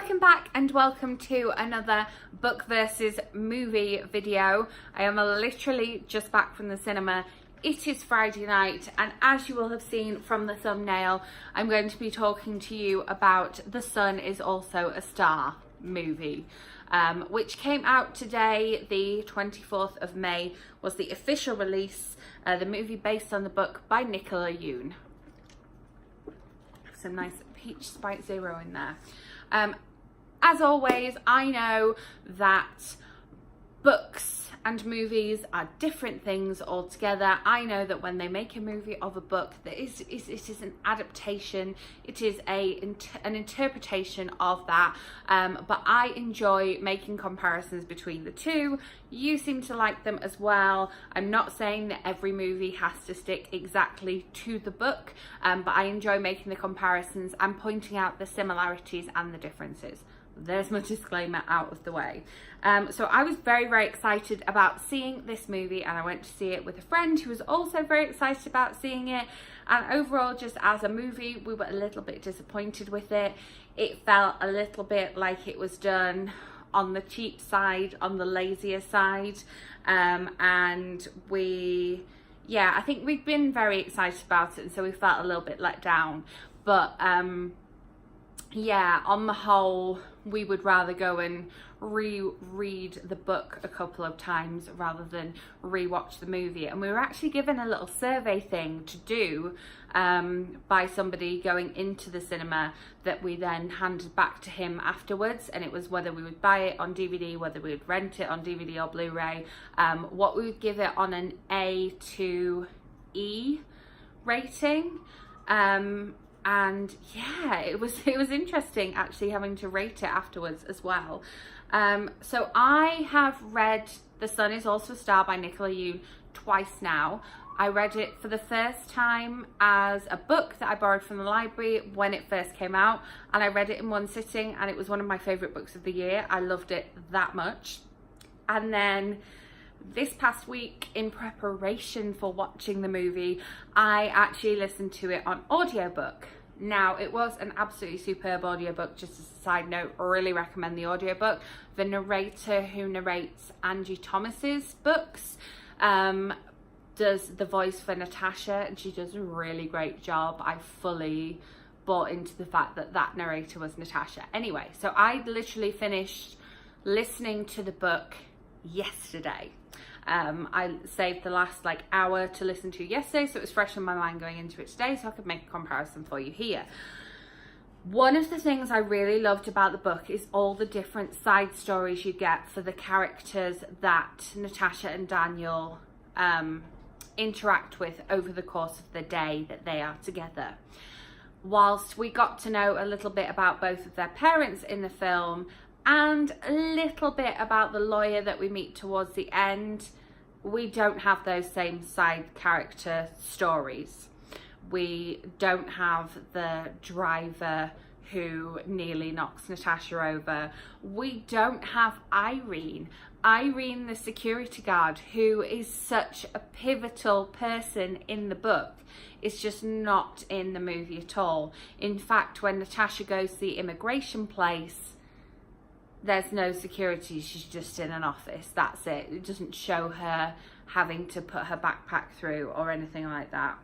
Welcome back and welcome to another book versus movie video. I am literally just back from the cinema. It is Friday night, and as you will have seen from the thumbnail, I'm going to be talking to you about The Sun Is Also a Star movie, which came out today. The 24th of May was the official release. The movie based on the book by Nicola Yoon. Some nice peach Sprite Zero in there. As always, I know that books and movies are different things altogether. I know that when they make a movie of a book, it is an adaptation. It is an interpretation of that. But I enjoy making comparisons between the two. You seem to like them as well. I'm not saying that every movie has to stick exactly to the book, but I enjoy making the comparisons and pointing out the similarities and the differences. There's my disclaimer out of the way. So I was very, very excited about seeing this movie, and I went to see it with a friend who was also very excited about seeing it. And overall, just as a movie, we were a little bit disappointed with it. It felt a little bit like it was done on the cheap side, on the lazier side. And I think we've been very excited about it, and so we felt a little bit let down. But yeah, on the whole, we would rather go and reread the book a couple of times rather than rewatch the movie. And we were actually given a little survey thing to do by somebody going into the cinema that we then handed back to him afterwards, and it was whether we would buy it on DVD, whether we would rent it on DVD or Blu-ray, what we would give it on an A to E rating. And yeah, it was interesting actually having to rate it afterwards as well. So I have read The Sun Is Also a Star by Nicola Yoon twice now. I read it for the first time as a book that I borrowed from the library when it first came out, and I read it in one sitting, and it was one of my favourite books of the year. I loved it that much. And then this past week, in preparation for watching the movie, I actually listened to it on audiobook. Now, it was an absolutely superb audiobook. Just as a side note, I really recommend the audiobook. The narrator who narrates Angie Thomas's books does the voice for Natasha, and she does a really great job. I fully bought into the fact that that narrator was Natasha. Anyway, so I literally finished listening to the book yesterday. I saved the last hour to listen to yesterday, so it was fresh in my mind going into it today, so I could make a comparison for you here. One of the things I really loved about the book is all the different side stories you get for the characters that Natasha and Daniel interact with over the course of the day that they are together. Whilst we got to know a little bit about both of their parents in the film, and a little bit about the lawyer that we meet towards the end, we don't have those same side character stories. We don't have the driver who nearly knocks Natasha over. We don't have Irene, the security guard, who is such a pivotal person in the book. It's just not in the movie at all. In fact, when Natasha goes to the immigration place, there's no security, she's just in an office, that's it. It doesn't show her having to put her backpack through or anything like that.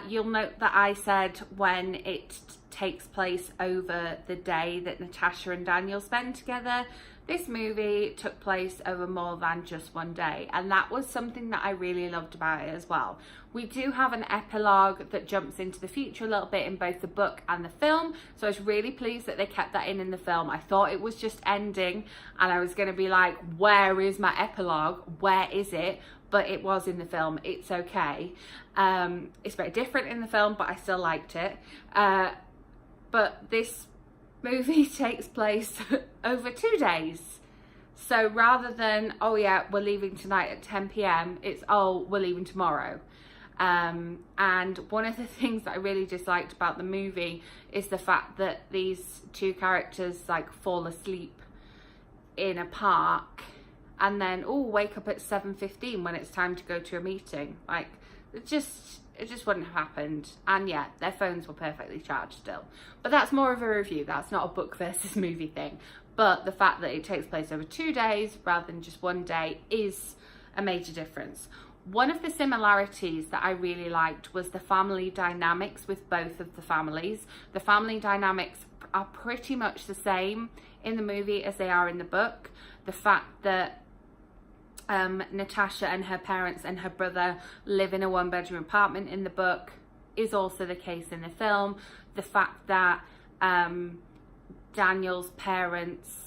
You'll note that I said when it takes place over the day that Natasha and Daniel spend together. This movie took place over more than just one day, and that was something that I really loved about it as well. We do have an epilogue that jumps into the future a little bit in both the book and the film, so I was really pleased that they kept that in the film. I thought it was just ending, and I was going to be like, where is my epilogue? Where is it? But it was in the film. It's okay. It's very different in the film, but I still liked it. But this movie takes place over 2 days. So rather than, oh yeah, we're leaving tonight at 10 p.m, it's, oh, we're leaving tomorrow. And one of the things that I really disliked about the movie is the fact that these two characters fall asleep in a park and then wake up at 7:15 when it's time to go to a meeting. It just wouldn't have happened. And yeah, their phones were perfectly charged still. But that's more of a review. That's not a book versus movie thing. But the fact that it takes place over 2 days rather than just 1 day is a major difference. One of the similarities that I really liked was the family dynamics with both of the families. The family dynamics are pretty much the same in the movie as they are in the book. The fact that Natasha and her parents and her brother live in a 1-bedroom apartment in the book is also the case in the film. The fact that Daniel's parents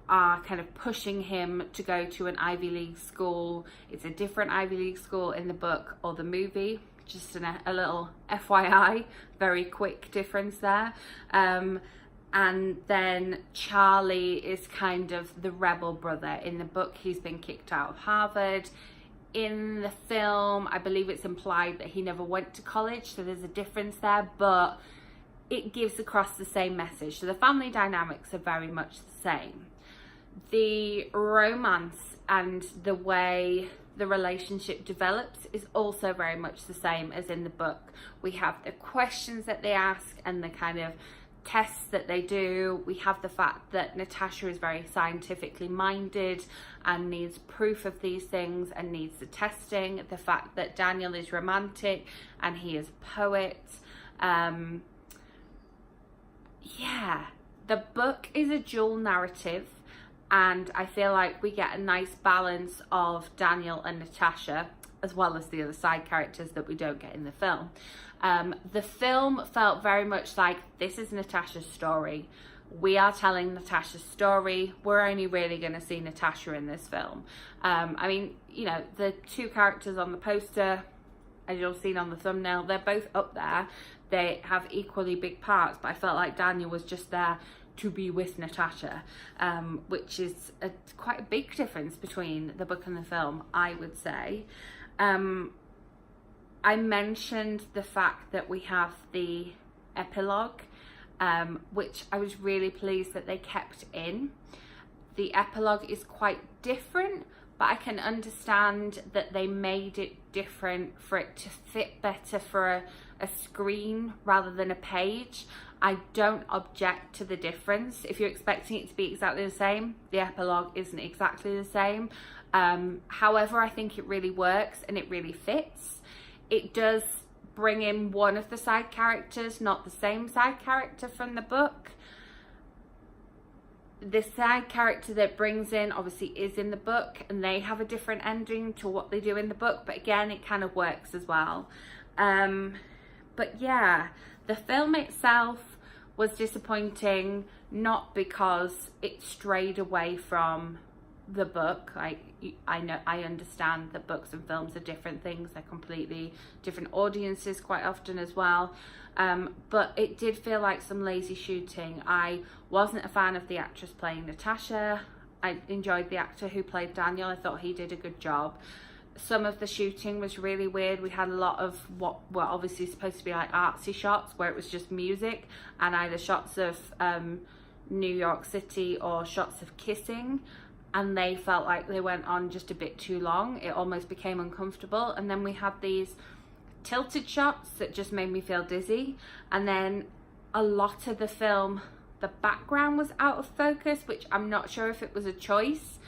are kind of pushing him to go to an Ivy League school. It's a different Ivy League school in the book or the movie. Just a little FYI, very quick difference there. And then Charlie is kind of the rebel brother. In the book, he's been kicked out of Harvard. In the film, I believe it's implied that he never went to college, so there's a difference there, but it gives across the same message. So the family dynamics are very much the same. The romance and the way the relationship develops is also very much the same as in the book. We have the questions that they ask and the kind of tests that they do. We have the fact that Natasha is very scientifically minded and needs proof of these things and needs the testing. The fact that Daniel is romantic and he is a poet. Yeah, the book is a dual narrative, and I feel like we get a nice balance of Daniel and Natasha, as well as the other side characters that we don't get in the film. The film felt very much like, this is Natasha's story. We are telling Natasha's story. We're only really going to see Natasha in this film. I mean, you know, the 2 characters on the poster, as you'll see on the thumbnail, they're both up there. They have equally big parts, but I felt like Daniel was just there to be with Natasha, which is quite a big difference between the book and the film, I would say. I mentioned the fact that we have the epilogue, which I was really pleased that they kept in. The epilogue is quite different, but I can understand that they made it different for it to fit better for a screen rather than a page. I don't object to the difference. If you're expecting it to be exactly the same, the epilogue isn't exactly the same. However, I think it really works and it really fits. It does bring in one of the side characters, not the same side character from the book. The side character that brings in obviously is in the book, and they have a different ending to what they do in the book, but again, it kind of works as well. But yeah, the film itself was disappointing, not because it strayed away from the book. I understand that books and films are different things. They're completely different audiences quite often as well. But it did feel like some lazy shooting. I wasn't a fan of the actress playing Natasha. I enjoyed the actor who played Daniel. I thought he did a good job. Some of the shooting was really weird. We had a lot of what were obviously supposed to be like artsy shots where it was just music and either shots of New York City or shots of kissing, and they felt like they went on just a bit too long. It almost became uncomfortable. And then we had these tilted shots that just made me feel dizzy. And then a lot of the film, the background was out of focus, which I'm not sure if it was a choice,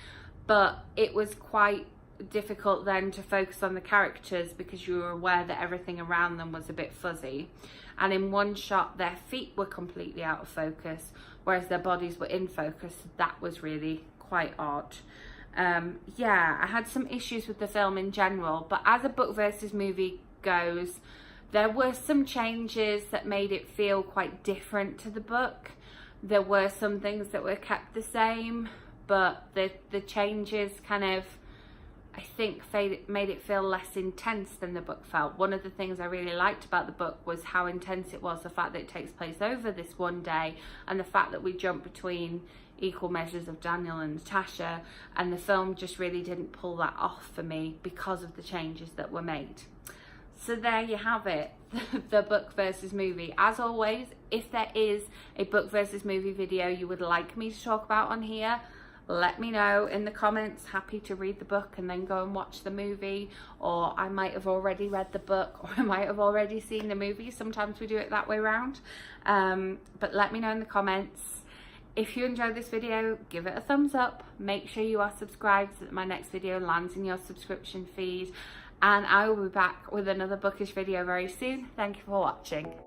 but it was quite difficult then to focus on the characters because you were aware that everything around them was a bit fuzzy. And in one shot their feet were completely out of focus, whereas their bodies were in focus. That was really quite odd. Yeah, I had some issues with the film in general, but as a book versus movie goes, there were some changes that made it feel quite different to the book. There were some things that were kept the same, but the changes kind of, I think, made it feel less intense than the book felt. One of the things I really liked about the book was how intense it was, the fact that it takes place over this 1 day, and the fact that we jump between equal measures of Daniel and Natasha, and the film just really didn't pull that off for me because of the changes that were made. So there you have it, the book versus movie. As always, if there is a book versus movie video you would like me to talk about on here, let me know in the comments. Happy to read the book and then go and watch the movie, or I might have already read the book, or I might have already seen the movie. Sometimes we do it that way around. But let me know in the comments. If you enjoyed this video, give it a thumbs up. Make sure you are subscribed so that my next video lands in your subscription feed. And I will be back with another bookish video very soon. Thank you for watching.